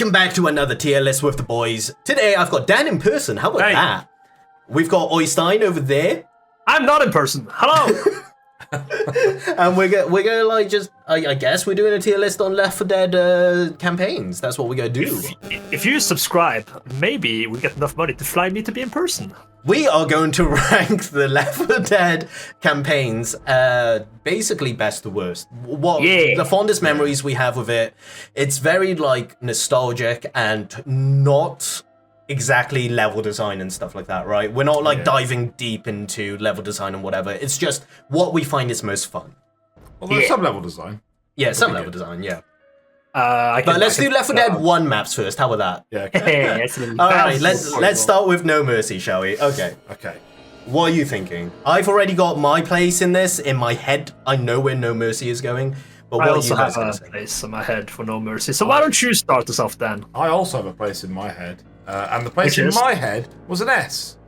Welcome back to another tier list with the boys. Today I've got Dan in person. How about that? We've got Oystein over there. I'm not in person. Hello. And we're gonna like just I guess we're doing a tier list on Left 4 Dead campaigns. That's what we're gonna do. If you subscribe, maybe we get enough money to fly me to be in person. We are going to rank the Left 4 Dead campaigns, basically best to worst. The fondest memories we have with it. It's very like nostalgic and not exactly level design and stuff like that, right? We're not like diving deep into level design and whatever. It's just what we find is most fun. Well, there's some level design. Yeah, some level design, yeah. But let's do Left 4 Dead 1 maps first. How about that? Yeah. Okay. All right, let's start with No Mercy, shall we? Okay. What are you thinking? I've already got my place in this in my head. I know where No Mercy is going. But what I also are you guys have a place in my head for No Mercy. So why don't you start us off, Dan? I also have a place in my head. And the place in my head was an S.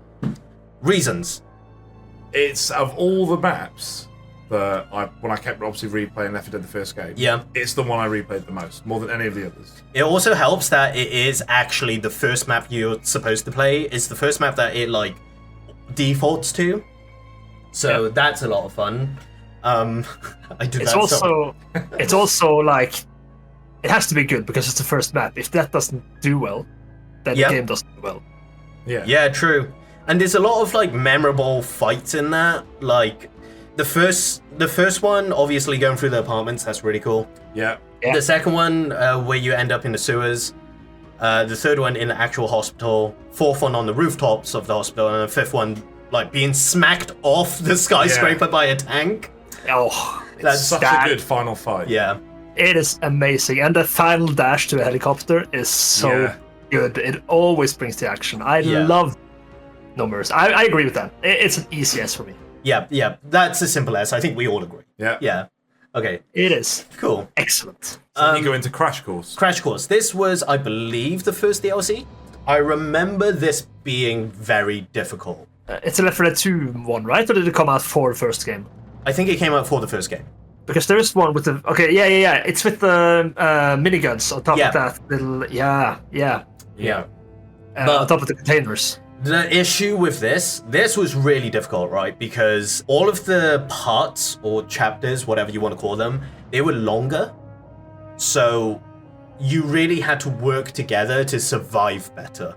Reasons. It's of all the maps that when I kept obviously replaying Left 4 Dead the first game. Yeah. It's the one I replayed the most, more than any of the others. It also helps that it is actually the first map you're supposed to play. It's the first map that it like defaults to. So that's a lot of fun. It's also like it has to be good because it's the first map. If that doesn't do well, then the game doesn't do well. Yeah, true. And there's a lot of like memorable fights in that. Like the first one, obviously going through the apartments, that's really cool. Yeah. The second one, where you end up in the sewers. The third one in the actual hospital. Fourth one on the rooftops of the hospital, and the fifth one like being smacked off the skyscraper by a tank. Oh, that's such a good final fight. Yeah. It is amazing, and the final dash to a helicopter is so good. It always brings the action. I love No Mercy. I agree with that. It's an easy S for me. Yeah. That's a simple S. I think we all agree. Yeah. Okay. It is. Cool. Excellent. So you go into Crash Course. Crash Course. This was, I believe, the first DLC. I remember this being very difficult. It's a Left 4 Dead 2 one, right? Or did it come out for the first game? I think it came out for the first game. Because there is one with the... Okay, yeah. It's with the miniguns on top of that little... Yeah. On top of the containers. The issue with this was really difficult, right? Because all of the parts or chapters, whatever you want to call them, they were longer. So you really had to work together to survive better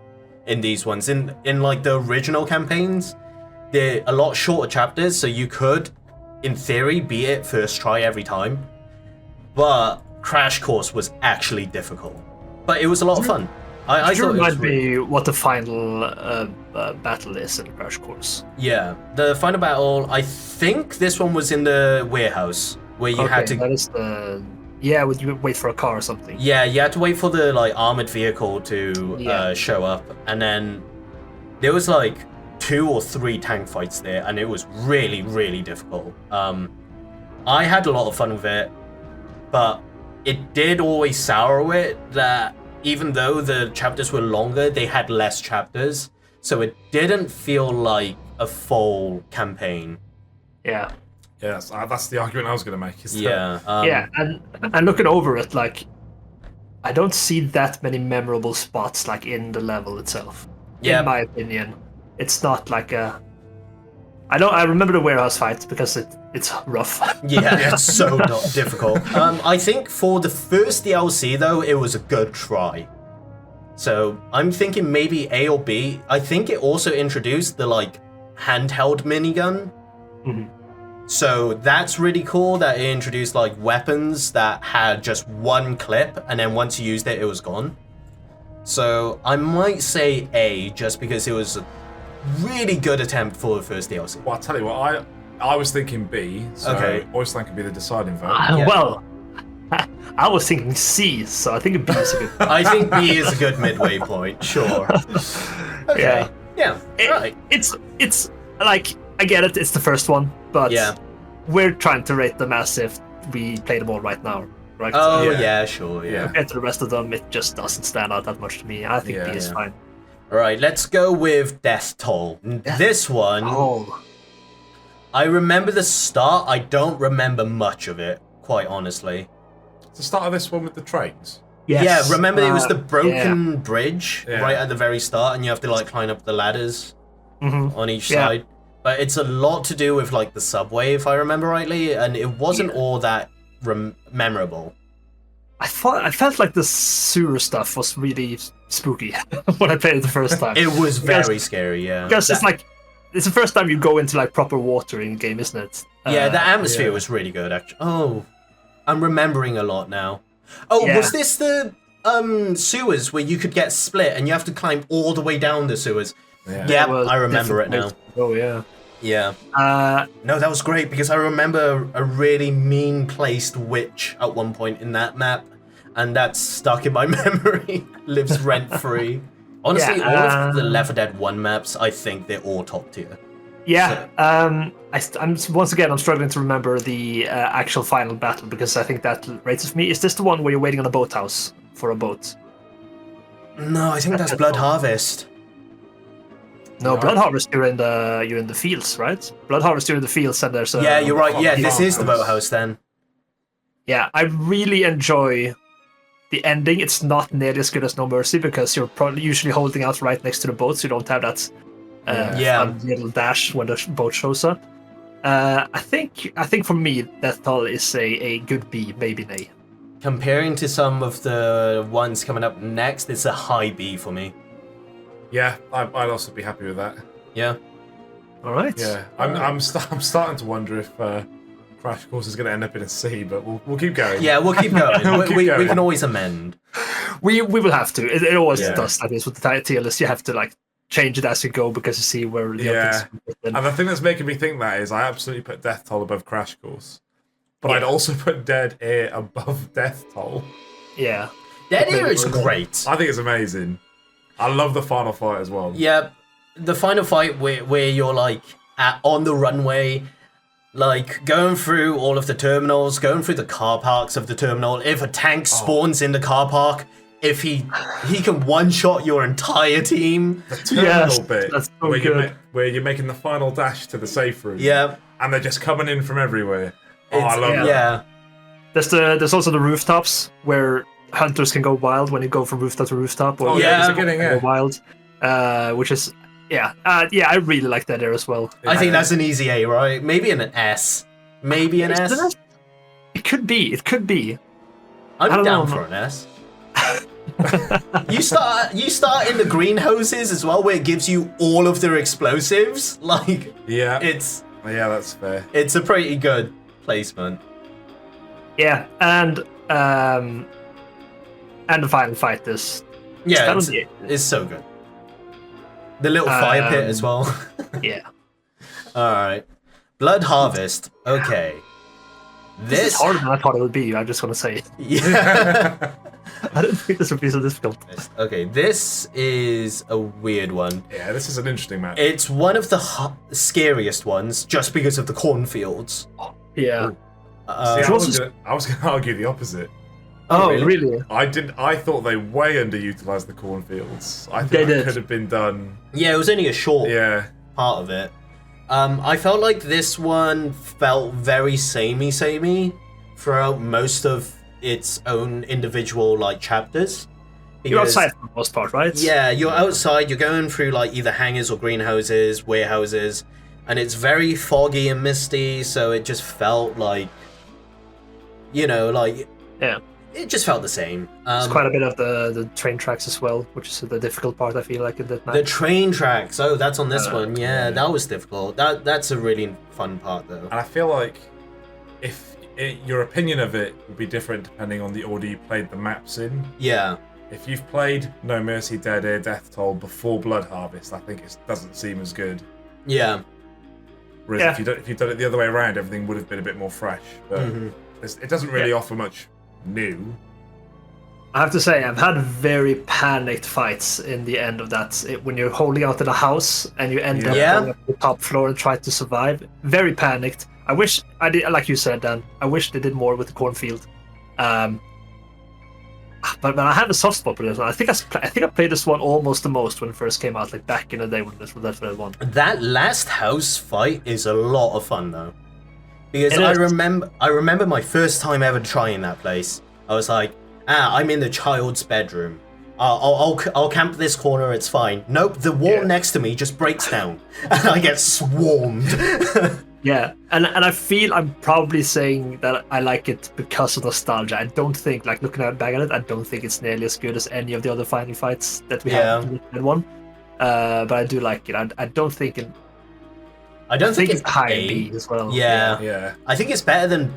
in these ones. In like the original campaigns, they're a lot shorter chapters, so you could, in theory, beat it first try every time. But Crash Course was actually difficult. But it was a lot of fun. I thought it might be what the final battle is in Crash Course. Yeah, the final battle, I think this one was in the warehouse, where you had to... that is the... Yeah, would you wait for a car or something? Yeah, you had to wait for the like armored vehicle to show up, and then there was like 2 or 3 tank fights there, and it was really, really difficult. I had a lot of fun with it, but it did always sour it that even though the chapters were longer, they had less chapters, so it didn't feel like a full campaign. Yeah. Yeah, that's the argument I was going to make. And looking over it, like, I don't see that many memorable spots like in the level itself. Yeah. In my opinion, it's not like a. I remember the warehouse fight because it's rough. Yeah, it's so difficult. I think for the first DLC though, it was a good try. So I'm thinking maybe A or B. I think it also introduced the like handheld minigun. Mm-hmm. So that's really cool that it introduced like weapons that had just one clip, and then once you used it, it was gone. So I might say A, just because it was a really good attempt for the first DLC. Well, I'll tell you what, I was thinking B, so Oystein could be the deciding vote. Well, I was thinking C, so I think B is a good. I think B is a good midway point, sure. Okay. Yeah. Right. It's like, I get it, it's the first one, but we're trying to rate them as if we play them all right now, right? Oh, sure. Compared to the rest of them, it just doesn't stand out that much to me. I think B is fine. All right, let's go with Death Toll. This one, I remember the start. I don't remember much of it, quite honestly. The start of this one with the trains? Yes. Yeah, remember it was the broken bridge Yeah. right at the very start, and you have to like climb up the ladders on each Yeah. side. But it's a lot to do with like the subway, if I remember rightly, and it wasn't all that memorable. I felt like the sewer stuff was really spooky when I played it the first time. It was very scary, yeah. Because it's the first time you go into like proper water in game, isn't it? Yeah, the atmosphere was really good, actually. Oh, I'm remembering a lot now. Oh, Yeah. was this the sewers where you could get split and you have to climb all the way down the sewers? Yeah, I remember it now. Oh yeah. Yeah. No, that was great because I remember a really mean-placed witch at one point in that map, and that's stuck in my memory. Lives rent-free. Honestly, all of the Left 4 Dead 1 maps, I think they're all top tier. Yeah. I'm once again I'm struggling to remember the actual final battle because I think that rates with me. Is this the one where you're waiting on a boathouse for a boat? No, I think that's Blood Harvest. No, Blood Harvest you're in the fields, right? Blood Harvest you're in the fields and there's a Yeah, you're right. Yeah, this is the boathouse then. Yeah, I really enjoy the ending. It's not nearly as good as No Mercy because you're probably usually holding out right next to the boat, so you don't have that fun little dash when the boat shows up. I think for me, Death Toll is a good B, maybe an A. Comparing to some of the ones coming up next, it's a high B for me. Yeah, I'd also be happy with that. Yeah. All right. Yeah, I'm starting to wonder if Crash Course is going to end up in a C, but we'll keep going. Yeah, we'll keep going. we going. can always amend. We will have to. It always does like this with the tier list. You have to like change it as you go because you see where the other things. And the thing that's making me think that is I absolutely put Death Toll above Crash Course, but I'd also put Dead Air above Death Toll. Yeah. Dead Air is great. I think it's amazing. I love the final fight as well. Yeah, the final fight where you're like on the runway, like going through all of the terminals, going through the car parks of the terminal. If a tank spawns in the car park, if he can one-shot your entire team. The terminal bit that's so good. Where you're making the final dash to the safe room. Yeah. And they're just coming in from everywhere. I love that. Yeah. There's also the rooftops where hunters can go wild when you go from rooftop to rooftop. Or go wild, which is I really like that there as well. I think that's an easy A, right? Maybe an S. Maybe an S. It could be. I'm down for an S. You start in the greenhouses as well, where it gives you all of their explosives. Like that's fair. It's a pretty good placement. Yeah, and the final fight is it's so good. The little fire pit as well. Yeah. All right, Blood Harvest. Okay, this is harder than I thought it would be. I just want to say. Yeah. I didn't think this would be so difficult. Okay, this is a weird one. Yeah, this is an interesting match. It's one of the scariest ones, just because of the cornfields. Yeah. I was going to argue the opposite. Oh, really? I thought they way underutilized the cornfields. I think they could have been done. Yeah, it was only a short part of it. I felt like this one felt very samey throughout most of its own individual like chapters. You're outside for the most part, right? Yeah, you're outside. You're going through like either hangars or greenhouses, warehouses, and it's very foggy and misty. So it just felt like, it just felt the same. There's quite a bit of the train tracks as well, which is the difficult part, I feel like, in that map. The train tracks. Oh, that's on this one. Yeah, that was difficult. That's a really fun part, though. And I feel like your opinion of it will be different depending on the order you played the maps in. Yeah. If you've played No Mercy, Dead Air, Death Toll before Blood Harvest, I think it doesn't seem as good. Yeah. Whereas if you've done it the other way around, everything would have been a bit more fresh. But it doesn't really offer much new. I have to say, I've had very panicked fights in the end of that. When you're holding out in a house and you end up going up the top floor and try to survive. Very panicked. I wish I did, like you said, Dan. I wish they did more with the cornfield. But I have a soft spot for this one. I think I played this one almost the most when it first came out, like back in the day when this was the one. That last house fight is a lot of fun though, because I remember my first time ever trying that place. I was like, I'm in the child's bedroom. I'll camp this corner, it's fine. Nope, the wall next to me just breaks down, and I get swarmed. Yeah, and I feel I'm probably saying that I like it because of nostalgia. I don't think, like, looking back at it, I don't think it's nearly as good as any of the other final fights that we have in the one. But I do like it. I don't think it... I think it's high B as well. Yeah. I think it's better than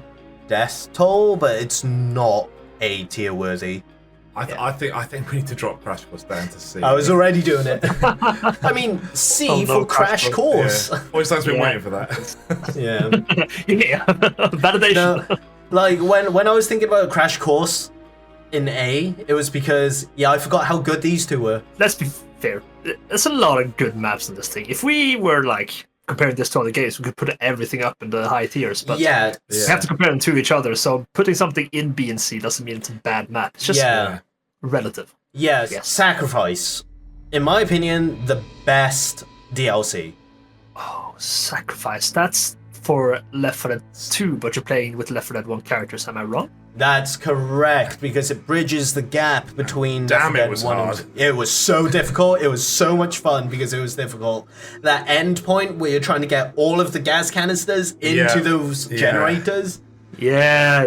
Death Toll, but it's not A tier worthy. I think we need to drop Crash Course down to C. I was already doing it. I mean, C for Crash Course. Yeah. Oystein's been waiting for that. Yeah. Validation. No, like when I was thinking about Crash Course in A, it was because I forgot how good these two were. Let's be fair. There's a lot of good maps in this thing. If we were like comparing this to other games, we could put everything up in the high tiers, but we have to compare them to each other. So putting something in B and C doesn't mean it's a bad map. It's just relative. Yes, Sacrifice. In my opinion, the best DLC. Oh, Sacrifice. That's for Left 4 Dead 2, but you're playing with Left 4 Dead 1 characters. Am I wrong? That's correct, because it bridges the gap between Left 4 Dead 1 and... It was so difficult. It was so much fun because it was difficult. That end point where you're trying to get all of the gas canisters into those generators. Yeah.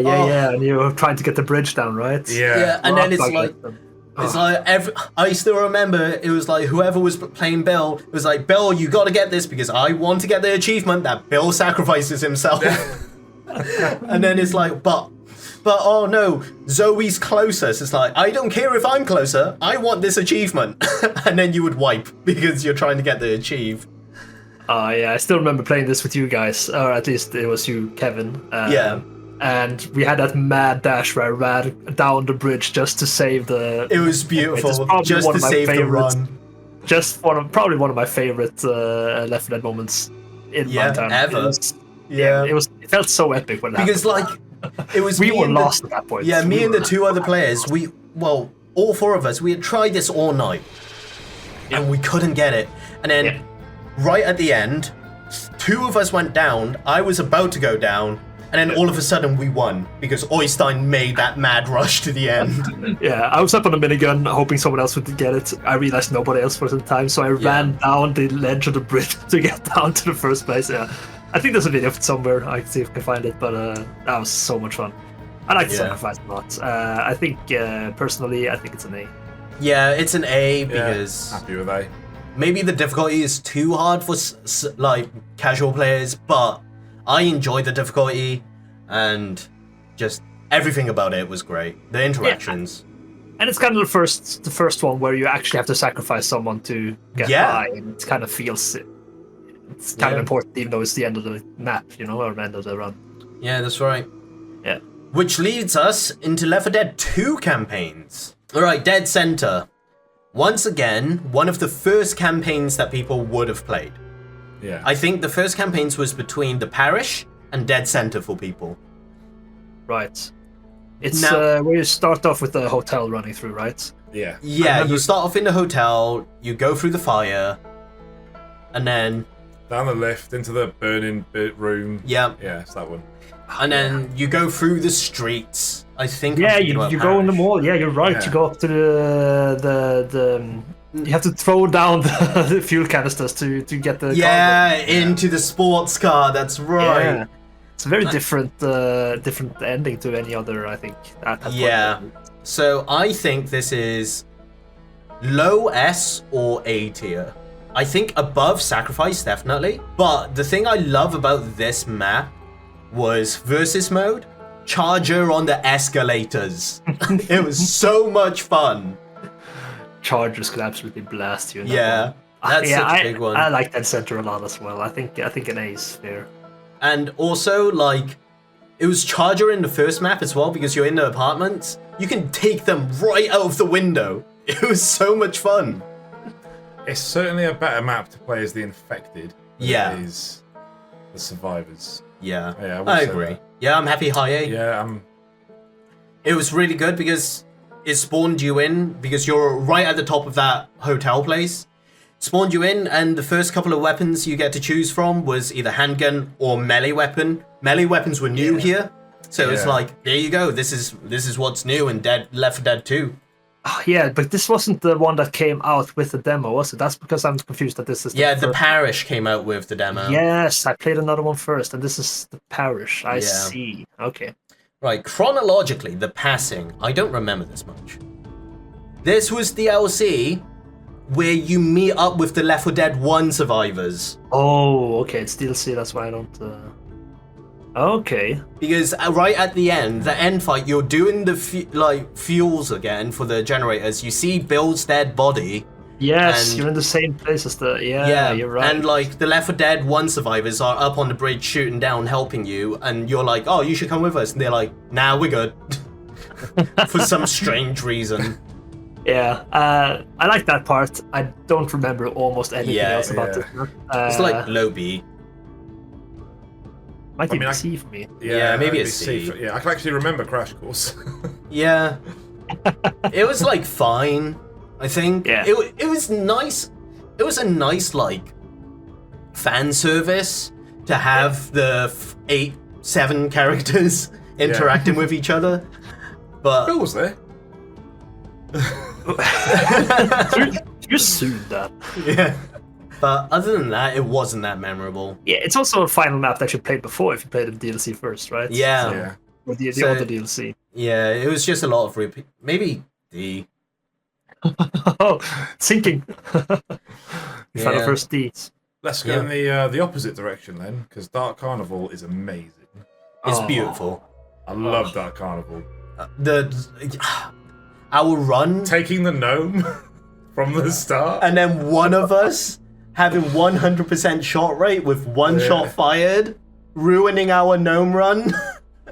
And you're trying to get the bridge down, right? Yeah, and then it's like... It's like I still remember it was like whoever was playing Bill, it was like, Bill, you got to get this because I want to get the achievement that Bill sacrifices himself. And then it's like, but oh no, Zoe's closer. So it's like, I don't care if I'm closer, I want this achievement. And then you would wipe because you're trying to get the achieve. I still remember playing this with you guys, or at least it was you, Kevin. And we had that mad dash where I ran down the bridge just to save the... It was beautiful, just to save the run. Probably one of my favorite Left 4 Dead moments in my time. Ever. It felt so epic when that because happened. Like, it was we were lost at that point. Yeah, me and the two other players, all four of us, we had tried this all night. And we couldn't get it. And then, right at the end, two of us went down, I was about to go down, and then all of a sudden we won because Oystein made that mad rush to the end. I was up on a minigun hoping someone else would get it. I realized nobody else was in time, so I ran down the ledge of the bridge to get down to the first place. I think there's a video of it somewhere. I can see if I can find it, but that was so much fun. I like the Sacrifice a lot. I think, personally, I think it's an A. Yeah, it's an A because... happy with A. Maybe the difficulty is too hard for like casual players, but I enjoyed the difficulty, and just everything about it was great. The interactions, and it's kind of the first one where you actually have to sacrifice someone to get by, and it kind of feels it's kind of important, even though it's the end of the map, or the end of the run. Yeah, that's right. Yeah, which leads us into Left 4 Dead 2 campaigns. All right, Dead Center. Once again, one of the first campaigns that people would have played. Yeah. I think the first campaigns was between the Parish and Dead Center for people. Right. It's where you start off with the hotel running through, right? Yeah. Yeah, you start off in the hotel, you go through the fire, and then... down the lift into the burning room. Yeah. Yeah, it's that one. And then you go through the streets. I think. Yeah, you go in the mall. Yeah, you're right. Yeah. You go up to the you have to throw down the fuel canisters to get the car into the sports car. That's right. Yeah. It's a very different ending to any other, I think. At that point. So I think this is low S or A tier. I think above Sacrifice, definitely. But the thing I love about this map was versus mode, Charger on the escalators. It was so much fun. Chargers could absolutely blast you. That's a big one. I like Dead Center a lot as well. I think an A is fair. And also, like, it was Charger in the first map as well because you're in the apartments. You can take them right out of the window. It was so much fun. It's certainly a better map to play as the infected than it is the survivors. Yeah, I agree. That. Yeah, I'm happy high A. Yeah, It was really good because it spawned you in because you're right at the top of that hotel place. Spawned you in, and the first couple of weapons you get to choose from was either handgun or melee weapon. Melee weapons were new here. So it's like, there you go. This is what's new in Left 4 Dead 2. Oh, yeah, but this wasn't the one that came out with the demo, was it? That's because I'm confused that this is the Parish came out with the demo. Yes, I played another one first, and this is the Parish. I see. Okay. Right, chronologically, the passing, I don't remember this much. This was DLC where you meet up with the Left 4 Dead 1 survivors. Oh, okay, it's DLC, that's why I don't... Okay. Because right at the end fight, you're doing the fuels again for the generators. You see Bill's dead body. Yes, you're in the same place as the... Yeah, you're right. And like the Left 4 Dead 1 survivors are up on the bridge shooting down, helping you, and you're like, oh, you should come with us. And they're like, nah, we're good. For some strange reason. Yeah, I like that part. I don't remember almost anything else about it. It's like low B. Might be C for me. Yeah, maybe it's C. I can actually remember Crash Course. Yeah. It was like fine, I think. Yeah. It was nice. It was a nice like fan service to have the 7 characters interacting with each other. But Bill was there. You sued that. Yeah. But other than that, it wasn't that memorable. Yeah, it's also a final map that you played before if you played the DLC first, right? Yeah. Or the other DLC. Yeah, it was just a lot of repeat. Maybe D. Oh, sinking. You found the first D. Let's go in the opposite direction then, because Dark Carnival is amazing. It's beautiful. I love Dark Carnival. Our run, taking the gnome from the start, and then one of us having 100% shot rate with one shot fired, ruining our gnome run.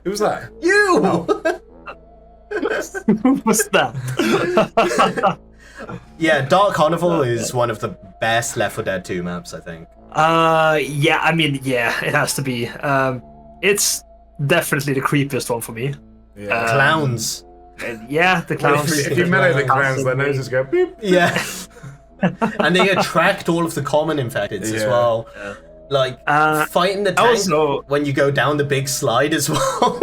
Who was that? You! Who was that? Yeah, Dark Carnival is one of the best Left 4 Dead 2 maps, I think. Yeah, I mean, yeah, it has to be. It's definitely the creepiest one for me. Yeah. Clowns. Yeah, the clowns. If you melee the clowns, their noses go beep. Yeah. And they attract all of the common infecteds as well. Yeah. Like, fighting the tank also, when you go down the big slide as well.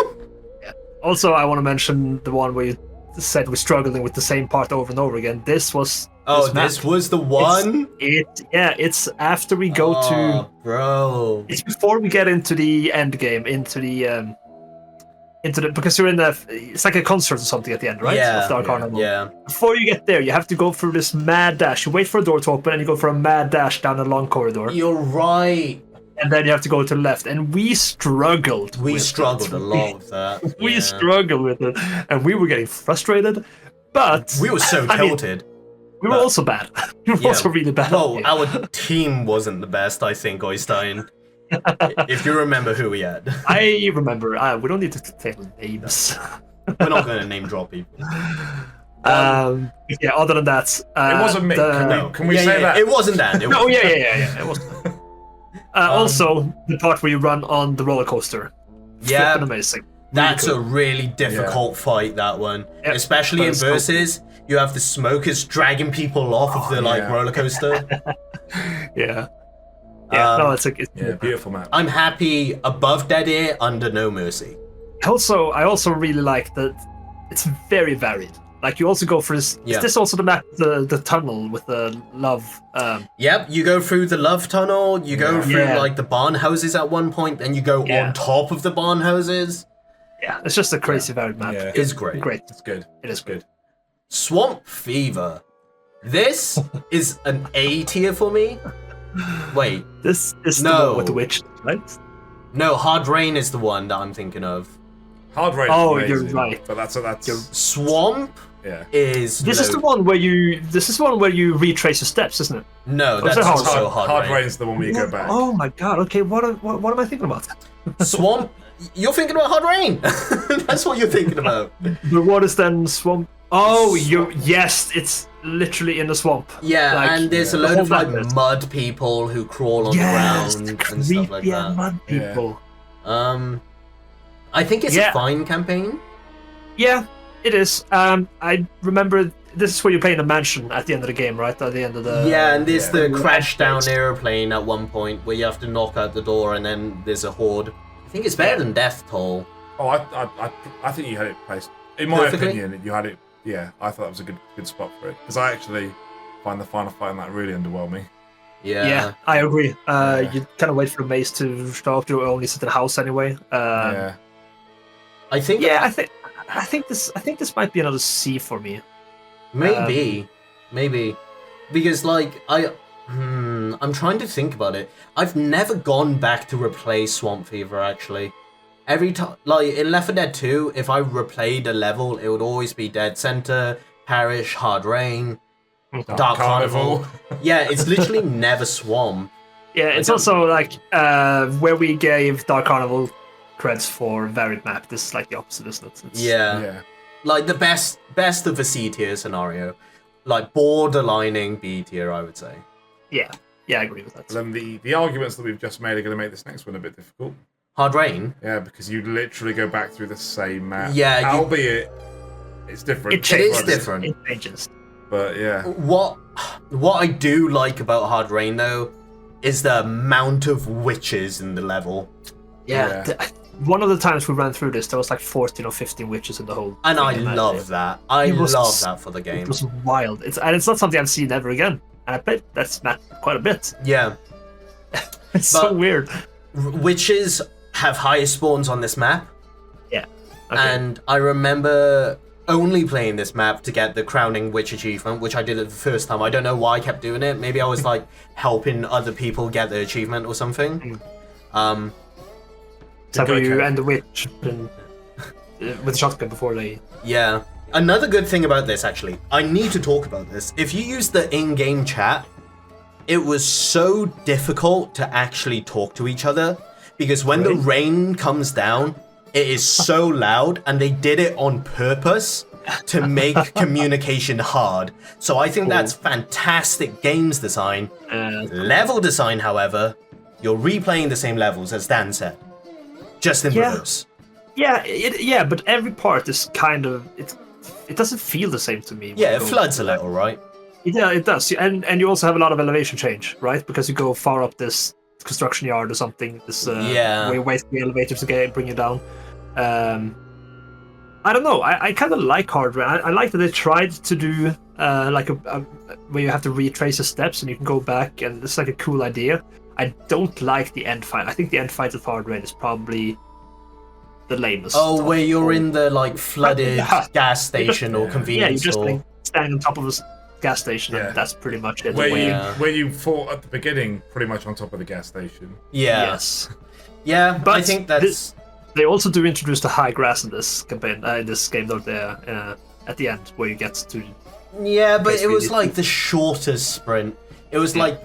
Also, I want to mention the one where you said we're struggling with the same part over and over again. This was... this was the one? It's after we go to... bro. It's before we get into the end game, into the because you're in it's like a concert or something at the end, right? Yeah, of Dark Carnival. Yeah. Before you get there, you have to go through this mad dash. You wait for a door to open, and you go for a mad dash down a long corridor. You're right. And then you have to go to the left. And we struggled. We struggled a lot with that. We struggled with it, and we were getting frustrated. But we were so tilted. We were also bad. We were also really bad. Well, our team wasn't the best, I think, Oystein. If you remember who we had. I remember. We don't need to tell names. We're not going to name drop people. Yeah, other than that... it wasn't me. Can we say that? It wasn't that. It wasn't. Also, the part where you run on the roller coaster. Yeah. Flippin' amazing. That's a really difficult fight, that one. Yep. Especially in Versus. You have the smokers dragging people off of the roller coaster. Yeah. Yeah, no, it's a beautiful map. I'm happy above Dead Air, under No Mercy. I also really like that it's very varied. Like you also go for this. Is this also the map, the tunnel with the love? Yep, you go through the love tunnel. You go through like the barn houses at one point, then you go on top of the barn houses. Yeah, it's just a crazy varied map. Yeah. It's great. It's good. It is good. Swamp Fever. This is an A tier for me. Wait. This is the one with the witch, right? No, Hard Rain is the one that I'm thinking of. Hard Rain. Oh, you're right. But that's Swamp. Yeah. Is the one where you retrace your steps, isn't it? No, that's also Hard Rain. Rain's the one where you go back. Oh my god. Okay, what am I thinking about? Swamp. You're thinking about Hard Rain. That's what you're thinking about. But what is then Swamp? Oh, yes, it's literally in the swamp. Yeah, and there's a load of like mud people who crawl on the ground and stuff like that. Mud people. Yeah. I think it's a fine campaign. Yeah, it is. I remember this is where you play in a mansion at the end of the game, right? At the end of the and there's the crash down airplane at one point where you have to knock out the door and then there's a horde. I think it's better than Death Toll. Oh, I think you had it placed. In my opinion, you had it. Yeah, I thought that was a good spot for it because I actually find the final fight in that really underwhelming. Yeah, I agree. You kind of wait for the maze to show up. You only sit in the house anyway. Yeah, I think. Yeah, I think this might be another C for me. Maybe, because like I'm trying to think about it. I've never gone back to replay Swamp Fever actually. Every time, like in Left 4 Dead 2, if I replayed a level, it would always be Dead Center, Parish, Hard Rain, Dark Carnival. Yeah, it's literally never Swamp. Yeah, it's also like where we gave Dark Carnival creds for varied map. This is like the opposite, isn't it? Yeah. Like the best of a C tier scenario, like borderlining B tier, I would say. Yeah, I agree with that. Then the arguments that we've just made are going to make this next one a bit difficult. Hard Rain? Yeah, because you literally go back through the same map. Yeah, albeit it's different. It is different. It changes. But yeah. What I do like about Hard Rain though is the amount of witches in the level. Yeah. One of the times we ran through this, there was like 14 or 15 witches in the whole. And I love that. I love that for the game. It was wild. It's not something I've seen ever again. And I played that map quite a bit. Yeah. It's so weird. Witches have higher spawns on this map. Yeah. Okay. And I remember only playing this map to get the Crowning Witch achievement, which I did it the first time. I don't know why I kept doing it. Maybe I was like helping other people get the achievement or something. So you and the witch with the shotgun before they... Yeah. Another good thing about this, actually, I need to talk about this. If you use the in-game chat, it was so difficult to actually talk to each other because when the rain comes down, it is so loud, and they did it on purpose to make communication hard. So I think that's fantastic games design. Level design, however, you're replaying the same levels as Dan said, just in reverse. Yeah, but every part is kind of it doesn't feel the same to me. Yeah, it floods a little, right? Yeah, it does, and you also have a lot of elevation change, right? Because you go far up this construction yard or something. This where you wait for the elevator to bring you down. I don't know. I kind of like Hard Rain. I like that they tried to do like where you have to retrace the steps and you can go back, and it's like a cool idea. I don't like the end fight. I think the end fight of Hard Rain is probably the lamest. Oh, where you're in the like flooded gas station or convenience store. Yeah, you're just standing on top of a gas station, and that's pretty much it. Where you fought at the beginning, pretty much on top of the gas station. Yeah. Yes. Yeah, but I think that's... They also do introduce the high grass in this campaign, in this game, though, there at the end, where you get to... Yeah, but it was like the shortest sprint. It was like,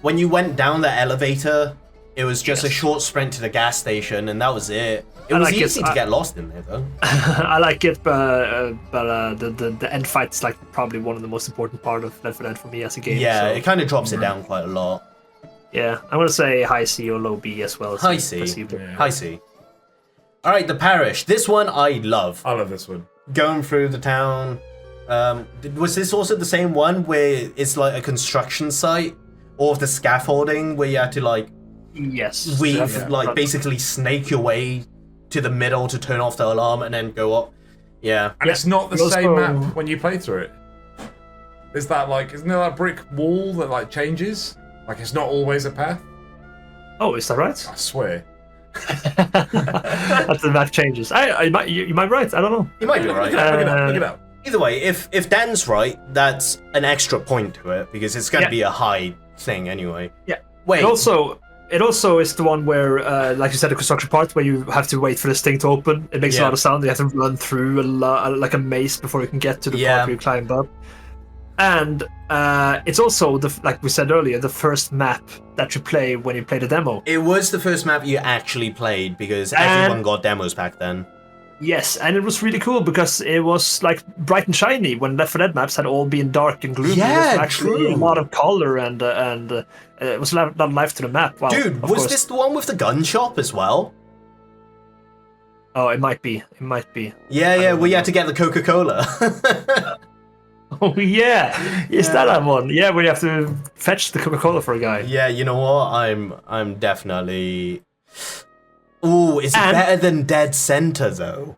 when you went down the elevator, it was just a short sprint to the gas station, and that was it. It was easy to get lost in there, though. I like it, but the end fight's like probably one of the most important part of Left 4 Dead for me as a game. Yeah, so. It kind of drops it down quite a lot. Yeah, I'm gonna say high C or low B as well. High C. High C. All right, the Parish. This one I love. I love this one. Going through the town. Was this also the same one where it's like a construction site, or the scaffolding where you had to like weave, like basically snake your way to the middle to turn off the alarm and then go up? Yeah. And it's not the same map when you play through it. Is that like, isn't there that brick wall that like changes? Like it's not always a path? Oh, is that right? I swear. That the map changes. You might be right. I don't know. You might be right. Look it up. Either way, if Dan's right, that's an extra point to it because it's going to be a high thing anyway. Yeah. Wait. It also is the one where, like you said, the construction part where you have to wait for this thing to open. It makes a lot of sound. You have to run through like a maze before you can get to the part where you climb up. And it's also, like we said earlier, the first map that you play when you play the demo. It was the first map you actually played because everyone got demos back then. Yes, and it was really cool because it was like bright and shiny when Left 4 Dead maps had all been dark and gloomy. Yeah, it was actually a lot of color and it was a lot of life to the map. Well, dude, was this the one with the gun shop as well? Oh, it might be. Yeah, we had to get the Coca-Cola. Oh yeah, is that one? Yeah, where you have to fetch the Coca-Cola for a guy. Yeah, you know what? I'm definitely. Ooh, is it better than Dead Center though?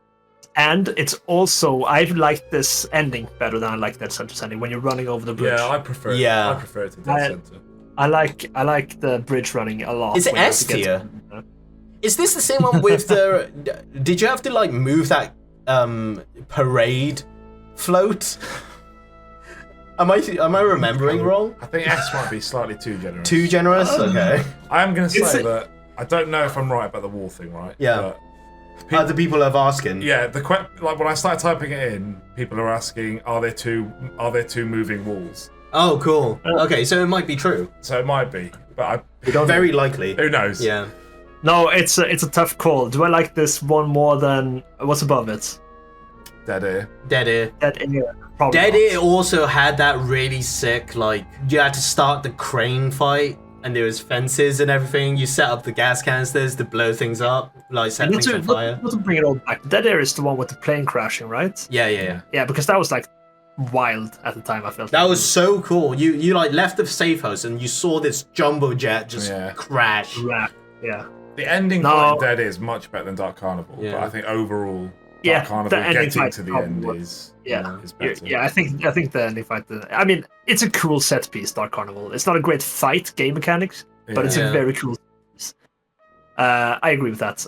And it's also, I've liked this ending better than I like Dead Center's ending when you're running over the bridge. Yeah, I prefer it. Yeah. I prefer it to Dead Center. I like the bridge running a lot. Is it S tier? Is this the same one with the? Did you have to like move that parade float? Am I remembering wrong? I think S might be slightly too generous. Too generous? Okay. I am going to say that I don't know if I'm right about the wall thing, right? Yeah. Other people have asking. Yeah, like when I started typing it in, people are asking, are there two moving walls? Oh, cool. Okay, so it might be true. So it might be, but very likely. Who knows? Yeah. No, it's a tough call. Do I like this one more than what's above it? Dead Air. Dead Air. Dead Air. Probably Dead not. Air also had that really sick, like, you had to start the crane fight, and there was fences and everything. You set up the gas canisters to blow things up, like set things on fire. Not to bring it all back. Dead Air is the one with the plane crashing, right? Yeah. Yeah, because that was like wild at the time. I felt that was so cool. You like left the safe house and you saw this jumbo jet just crash. Yeah. The ending fight in Dead is much better than Dark Carnival, but I think overall, Dark Carnival getting to the end is better. Yeah, I think the ending fight. I mean, it's a cool set piece, Dark Carnival. It's not a great fight game mechanics, but it's a very cool set piece. I agree with that.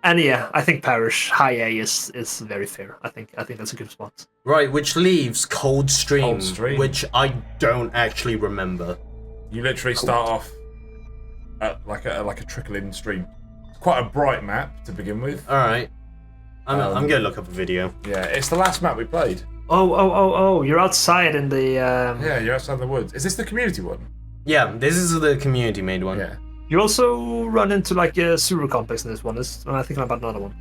And yeah, I think Parish high A is very fair. I think that's a good spot. Right, which leaves Coldstream, which I don't actually remember. You literally start off at like a trickling stream. It's quite a bright map to begin with. All right, I'm gonna look up a video. Yeah, it's the last map we played. Oh! You're outside in the. Yeah, you're outside the woods. Is this the community one? Yeah, this is the community made one. Yeah. You also run into like a sewer complex in this one. I'm thinking about another one.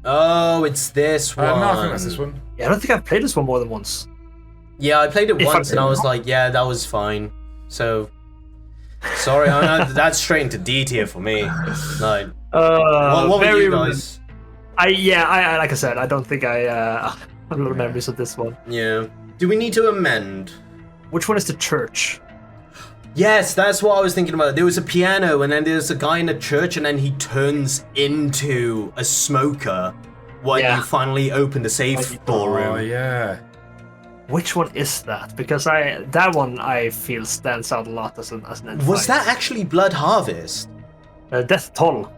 Oh, it's this one. No, I think that's this one. Yeah, I don't think I've played this one more than once. Yeah, I played it once and I was like, yeah, that was fine. So, sorry, that's straight into D tier for me. Like, what were you guys? I like I said, I don't think I have a lot of memories of this one. Yeah. Do we need to amend? Which one is the church? Yes, that's what I was thinking about. There was a piano, and then there's a guy in a church, and then he turns into a smoker when you finally open the safe door room. Oh, yeah. Which one is that? Because that one I feel stands out a lot as an end Was fight. that actually Blood Harvest? Death Toll.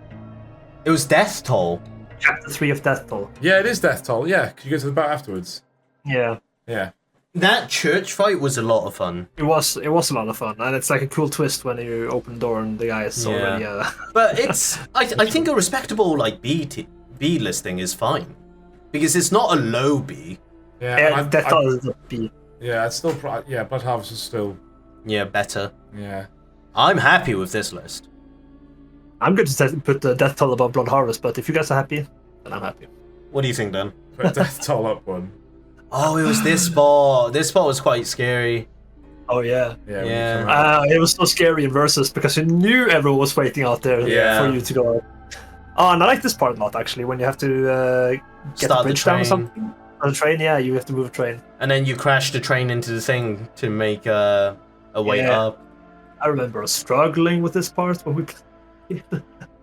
It was Death Toll. Chapter 3 of Death Toll. Yeah, it is Death Toll. Yeah, could you go to the boat afterwards? Yeah. Yeah. That church fight was a lot of fun. It was a lot of fun, and it's like a cool twist when you open the door and the guy is already. But it's I think a respectable like B listing is fine because it's not a low B. Yeah, Death Toll is a B. Yeah, it's still Blood Harvest is still better. Yeah. I'm happy with this list. I'm going to put the Death Toll above Blood Harvest, but if you guys are happy, then I'm happy. What do you think, Dan? Put Death Toll up one. Oh, it was this spot. This spot was quite scary. Oh yeah. Yeah. It was so scary in Versus because you knew everyone was waiting out there for you to go. Oh, and I like this part a lot actually. When you have to get the bridge down or something on a train, you have to move a train. And then you crash the train into the thing to make a way up. I remember struggling with this part when we played.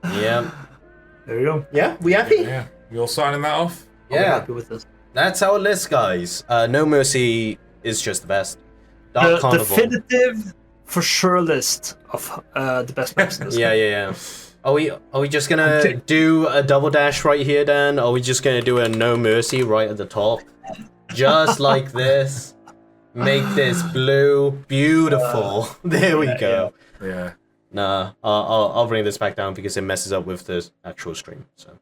Yeah. There you go. Yeah, we happy? Yeah. You all signing that off? I'm happy with this. That's our list, guys. No Mercy is just the best. Dark Carnival. Definitive, for sure list of the best maps in this game. Yeah. Are we just gonna do a double dash right here, Dan? Or are we just gonna do a No Mercy right at the top? Just like this. Make this blue. Beautiful. There we go. Yeah. Nah, I'll bring this back down because it messes up with the actual stream. So,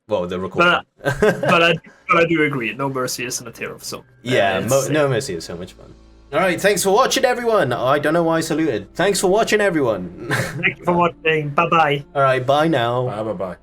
well, the recording. But I do agree. No Mercy is in a tier of so. Yeah, No Mercy is so much fun. All right, thanks for watching, everyone. I don't know why I saluted. Thanks for watching, everyone. Thank you for watching. Bye bye. All right, bye now. Bye.